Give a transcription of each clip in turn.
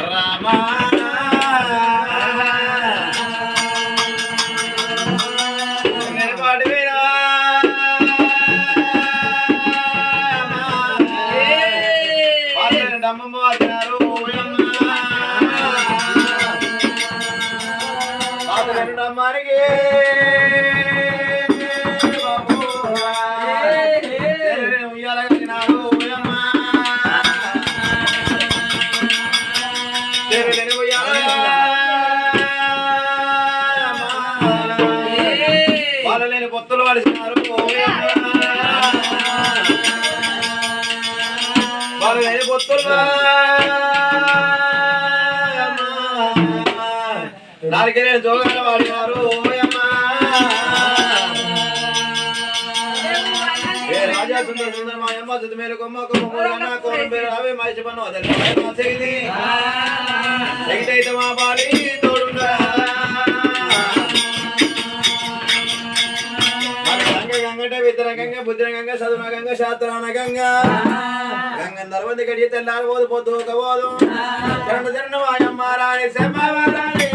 రామా వాళ్ళలేని పొత్తులు పడిచినారు వాళ్ళు లేని పొత్తులు దానికి నేను జోగాలు వాడినారు రాజా సుందర సుందర మా అమ్మ చుట్టు మేలు కొమ్మ కొమ్మ కోరం పేరు అవే మనిషి పన్ను అదే ఎగిటైతే మా బాడీ తోడుండా గంగటే విద్రగంగా బుద్ధిరంగంగా చదువునగంగా శాస్త్రానగంగా గంగం తర్వాత గడియ తెల్లారి పోదు పొద్దు ఒక పోదు చరణ చరణ మాయమ్మ రాణి శంభారాణి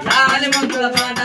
లాలి మంతుల పాట